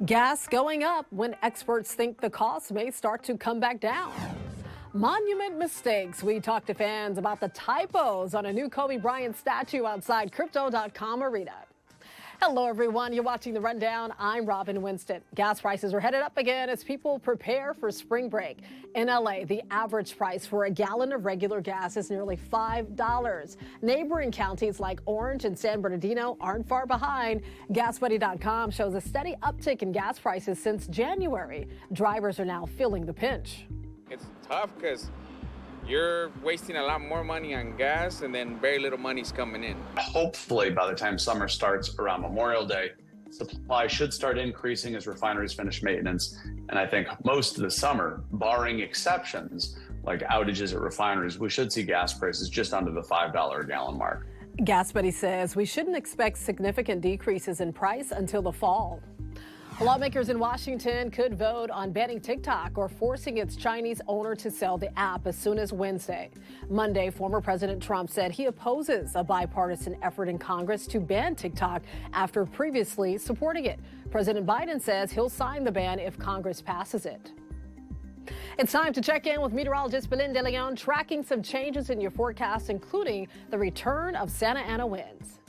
Gas going up when experts think the cost may start to come back down. Monument mistakes. We talked to fans about the typos on a new Kobe Bryant statue outside Crypto.com arena. Hello, everyone. You're watching The Rundown. I'm Robin Winston. Gas prices are headed up again as people prepare for spring break. In LA, the average price for a gallon of regular gas is nearly $5. Neighboring counties like Orange and San Bernardino aren't far behind. GasBuddy.com shows a steady uptick in gas prices since January. Drivers are now feeling the pinch. It's tough because you're wasting a lot more money on gas and then very little money's coming in. Hopefully, by the time summer starts around Memorial Day, supply should start increasing as refineries finish maintenance. And I think most of the summer, barring exceptions like outages at refineries, we should see gas prices just under the $5 a gallon mark. Gas Buddy says we shouldn't expect significant decreases in price until the fall. Lawmakers in Washington could vote on banning TikTok or forcing its Chinese owner to sell the app as soon as Wednesday. Monday, former President Trump said he opposes a bipartisan effort in Congress to ban TikTok after previously supporting it. President Biden says he'll sign the ban if Congress passes it. It's time to check in with meteorologist Belinda Leon, tracking some changes in your forecast, including the return of Santa Ana winds.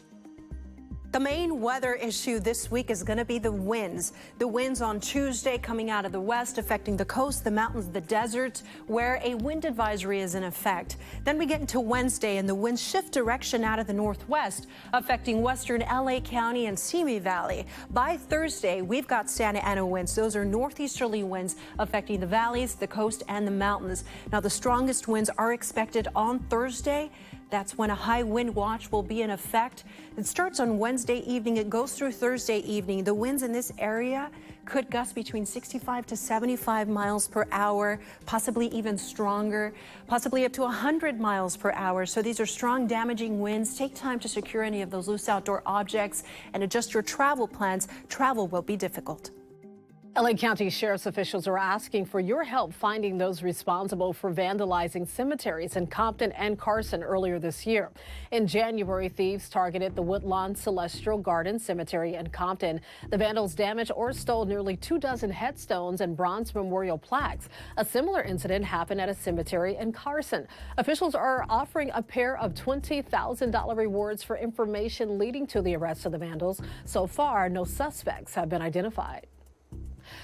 The main weather issue this week is going to be the winds. The winds on Tuesday coming out of the west, affecting the coast, the mountains, the deserts, where a wind advisory is in effect. Then we get into Wednesday, and the winds shift direction out of the northwest, affecting western LA County and Simi Valley. By Thursday, we've got Santa Ana winds. Those are northeasterly winds affecting the valleys, the coast, and the mountains. Now, the strongest winds are expected on Thursday. That's when a high wind watch will be in effect. It starts on Wednesday evening. It goes through Thursday evening. The winds in this area could gust between 65 to 75 miles per hour, possibly even stronger, possibly up to 100 miles per hour. So these are strong, damaging winds. Take time to secure any of those loose outdoor objects and adjust your travel plans. Travel will be difficult. LA County Sheriff's officials are asking for your help finding those responsible for vandalizing cemeteries in Compton and Carson earlier this year. In January, thieves targeted the Woodlawn Celestial Garden Cemetery in Compton. The vandals damaged or stole nearly 24 headstones and bronze memorial plaques. A similar incident happened at a cemetery in Carson. Officials are offering a pair of $20,000 rewards for information leading to the arrest of the vandals. So far, no suspects have been identified.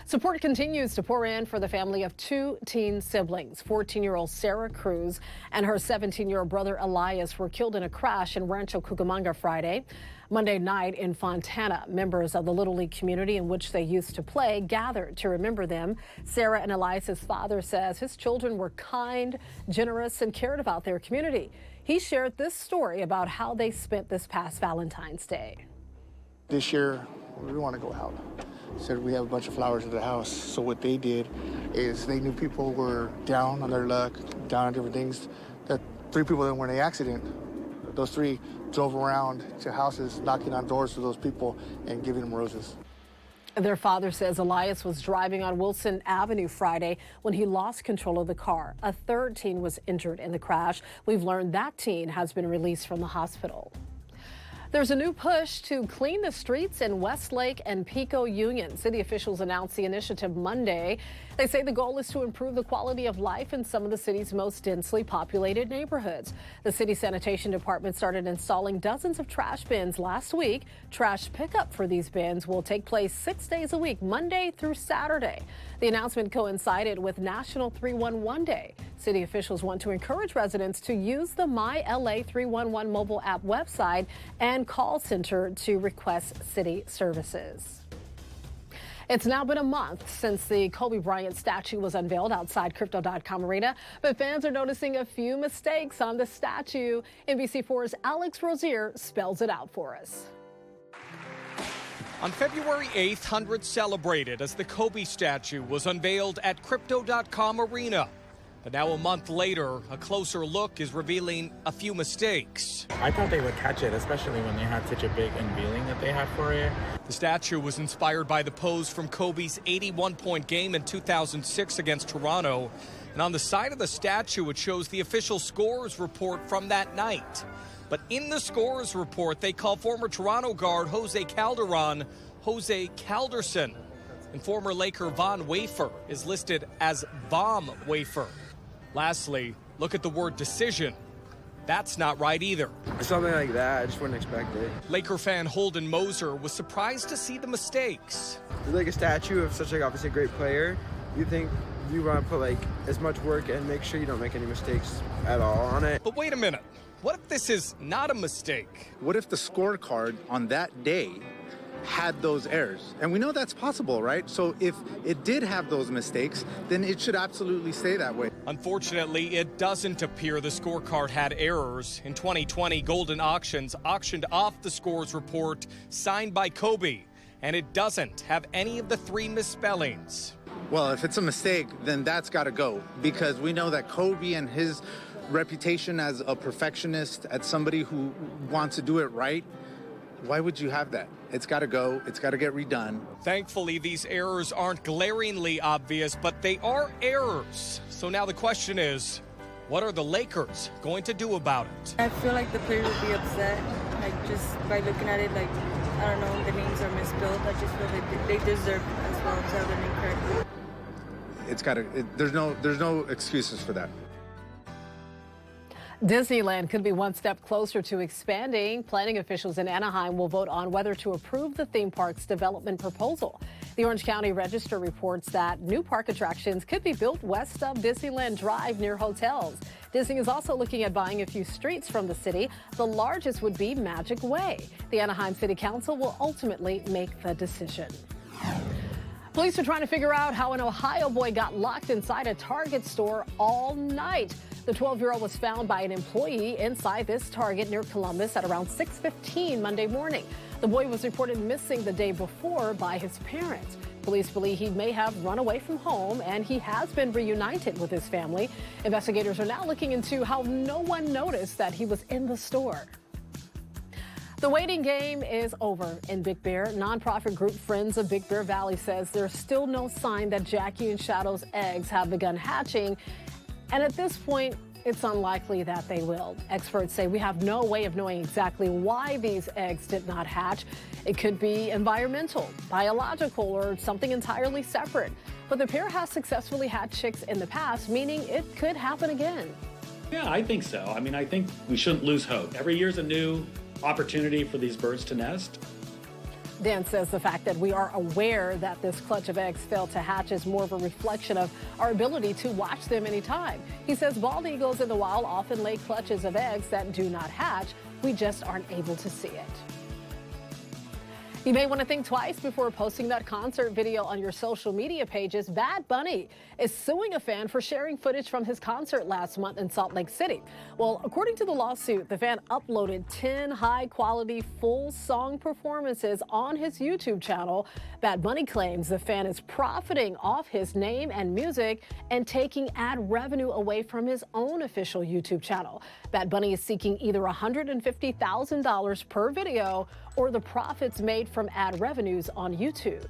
Support continues to pour in for the family of two teen siblings. 14-year-old Sarah Cruz and her 17-year-old brother Elias were killed in a crash in Rancho Cucamonga Friday. Monday night in Fontana, members of the Little League community in which they used to play gathered to remember them. Sarah and Elias's father says his children were kind, generous, and cared about their community. He shared this story about how they spent this past Valentine's Day. This year, we want to go out. Said we have a bunch of flowers at the house. So what they did is they knew people were down on their luck, down on different things. That 3 people that were in the accident, those 3 drove around to houses, knocking on doors for those people and giving them roses. Their father says Elias was driving on Wilson Avenue Friday when he lost control of the car. A third teen was injured in the crash. We've learned that teen has been released from the hospital. There's a new push to clean the streets in Westlake and Pico Union. City officials announced the initiative Monday. They say the goal is to improve the quality of life in some of the city's most densely populated neighborhoods. The city sanitation department started installing dozens of trash bins last week. Trash pickup for these bins will take place 6 days a week, Monday through Saturday. The announcement coincided with National 311 Day. City officials want to encourage residents to use the My LA 311 mobile app website and call center to request city services. It's now been a month since the Kobe Bryant statue was unveiled outside Crypto.com arena, but fans are noticing a few mistakes on the statue. NBC4's Alex Rozier spells it out for us. On February 8th, hundreds celebrated as the Kobe statue was unveiled at Crypto.com arena. But now a month later, a closer look is revealing a few mistakes. I thought they would catch it, especially when they had such a big unveiling that they had for it. The statue was inspired by the pose from Kobe's 81-point game in 2006 against Toronto. And on the side of the statue, it shows the official scores report from that night. But in the scores report, they call former Toronto guard Jose Calderon Jose Calderson. And former Laker Von Wafer is listed as Vom Wafer. Lastly, look at the word decision. That's not right either. Something like that, I just wouldn't expect it. Laker fan Holden Moser was surprised to see the mistakes. It's like a statue of such, like, obviously a great player. You think you want to put, like, as much work and make sure you don't make any mistakes at all on it. But wait a minute. What if this is not a mistake? What if the scorecard on that day had those errors? And we know that's possible, right? So if it did have those mistakes, then it should absolutely stay that way. Unfortunately, it doesn't appear the scorecard had errors. In 2020, Golden Auctions auctioned off the scores report signed by Kobe, and it doesn't have any of the 3 misspellings. Well, if it's a mistake, then that's got to go, because we know that Kobe and his reputation as a perfectionist, as somebody who wants to do it right, why would you have that? It's got to go. It's got to get redone. Thankfully, these errors aren't glaringly obvious, but they are errors. So now the question is, what are the Lakers going to do about it? I feel like the players would be upset, like, just by looking at it, like, I don't know, the names are misspelled. I just feel like they deserve as well to have the name correctly. It's got to. There's no excuses for that. Disneyland could be one step closer to expanding. Planning officials in Anaheim will vote on whether to approve the theme park's development proposal. The Orange County Register reports that new park attractions could be built west of Disneyland Drive near hotels. Disney is also looking at buying a few streets from the city. The largest would be Magic Way. The Anaheim City Council will ultimately make the decision. Police are trying to figure out how an Ohio boy got locked inside a Target store all night. The 12-year-old was found by an employee inside this Target near Columbus at around 6:15 Monday morning. The boy was reported missing the day before by his parents. Police believe he may have run away from home, and he has been reunited with his family. Investigators are now looking into how no one noticed that he was in the store. The waiting game is over in Big Bear. Nonprofit group Friends of Big Bear Valley says there's still no sign that Jackie and Shadow's eggs have begun hatching. And at this point, it's unlikely that they will. Experts say we have no way of knowing exactly why these eggs did not hatch. It could be environmental, biological, or something entirely separate. But the pair has successfully hatched chicks in the past, meaning it could happen again. Yeah, I think so. I mean, I think we shouldn't lose hope. Every year's a new opportunity for these birds to nest. Dan says the fact that we are aware that this clutch of eggs failed to hatch is more of a reflection of our ability to watch them anytime. He says bald eagles in the wild often lay clutches of eggs that do not hatch. We just aren't able to see it. You may want to think twice before posting that concert video on your social media pages. Bad Bunny is suing a fan for sharing footage from his concert last month in Salt Lake City. Well, according to the lawsuit, the fan uploaded 10 high-quality full song performances on his YouTube channel. Bad Bunny claims the fan is profiting off his name and music and taking ad revenue away from his own official YouTube channel. Bad Bunny is seeking either $150,000 per video or the profits made from ad revenues on YouTube.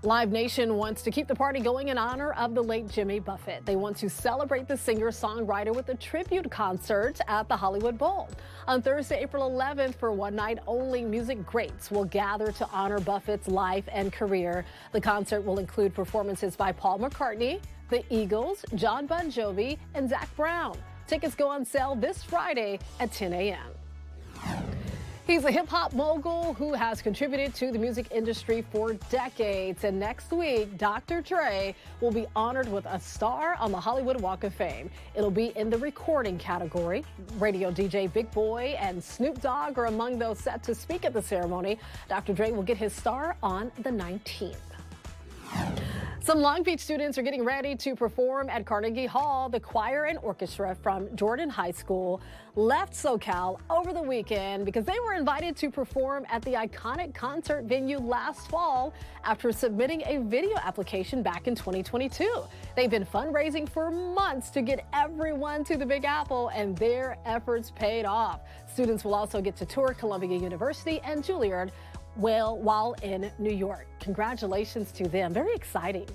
Live Nation wants to keep the party going in honor of the late Jimmy Buffett. They want to celebrate the singer-songwriter with a tribute concert at the Hollywood Bowl. On Thursday, April 11th, for one night only, music greats will gather to honor Buffett's life and career. The concert will include performances by Paul McCartney, the Eagles, John Bon Jovi, and Zac Brown. Tickets go on sale this Friday at 10 a.m. He's a hip-hop mogul who has contributed to the music industry for decades. And next week, Dr. Dre will be honored with a star on the Hollywood Walk of Fame. It'll be in the recording category. Radio DJ Big Boy and Snoop Dogg are among those set to speak at the ceremony. Dr. Dre will get his star on the 19th. Some Long Beach students are getting ready to perform at Carnegie Hall. The choir and orchestra from Jordan High School left SoCal over the weekend because they were invited to perform at the iconic concert venue last fall after submitting a video application back in 2022. They've been fundraising for months to get everyone to the Big Apple, and their efforts paid off. Students will also get to tour Columbia University and Juilliard while in New York. Congratulations to them. Very exciting.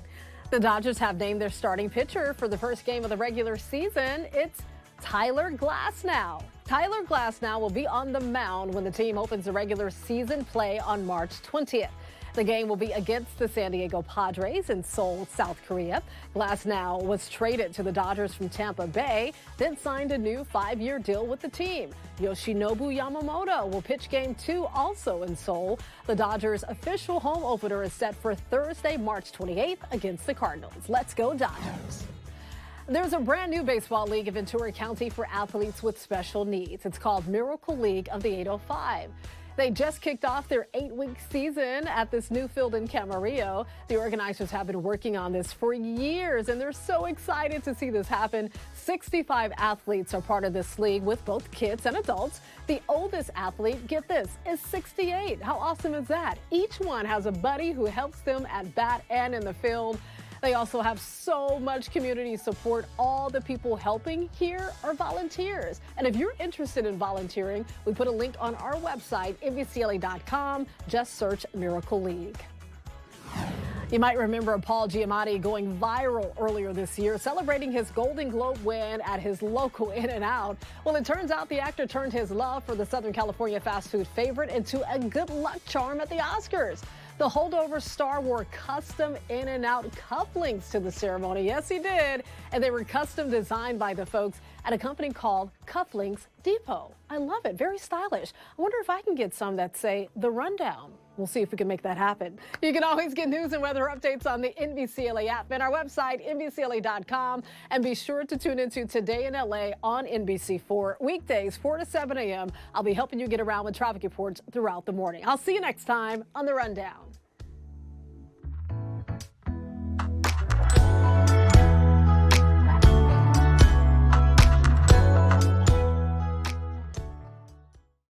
The Dodgers have named their starting pitcher for the first game of the regular season. It's Tyler Glasnow. Tyler Glasnow will be on the mound when the team opens the regular season play on March 20th. The game will be against the San Diego Padres in Seoul, South Korea. Glasnow was traded to the Dodgers from Tampa Bay, then signed a new 5-year deal with the team. Yoshinobu Yamamoto will pitch Game 2 also in Seoul. The Dodgers' official home opener is set for Thursday, March 28th against the Cardinals. Let's go Dodgers. There's a brand new baseball league in Ventura County for athletes with special needs. It's called Miracle League of the 805. They just kicked off their 8-week season at this new field in Camarillo. The organizers have been working on this for years, and they're so excited to see this happen. 65 athletes are part of this league with both kids and adults. The oldest athlete, get this, is 68. How awesome is that? Each one has a buddy who helps them at bat and in the field. They also have so much community support. All the people helping here are volunteers. And if you're interested in volunteering, we put a link on our website, NBCLA.com. Just search Miracle League. You might remember Paul Giamatti going viral earlier this year, celebrating his Golden Globe win at his local InNOut. Well, it turns out the actor turned his love for the Southern California fast food favorite into a good luck charm at the Oscars. The holdover star wore custom InNOut cufflinks to the ceremony. Yes, he did. And they were custom designed by the folks at a company called Cufflinks Depot. I love it. Very stylish. I wonder if I can get some that say The Rundown. We'll see if we can make that happen. You can always get news and weather updates on the NBCLA app and our website, NBCLA.com. And be sure to tune into Today in LA on NBC4, weekdays 4 to 7 a.m. I'll be helping you get around with traffic reports throughout the morning. I'll see you next time on The Rundown.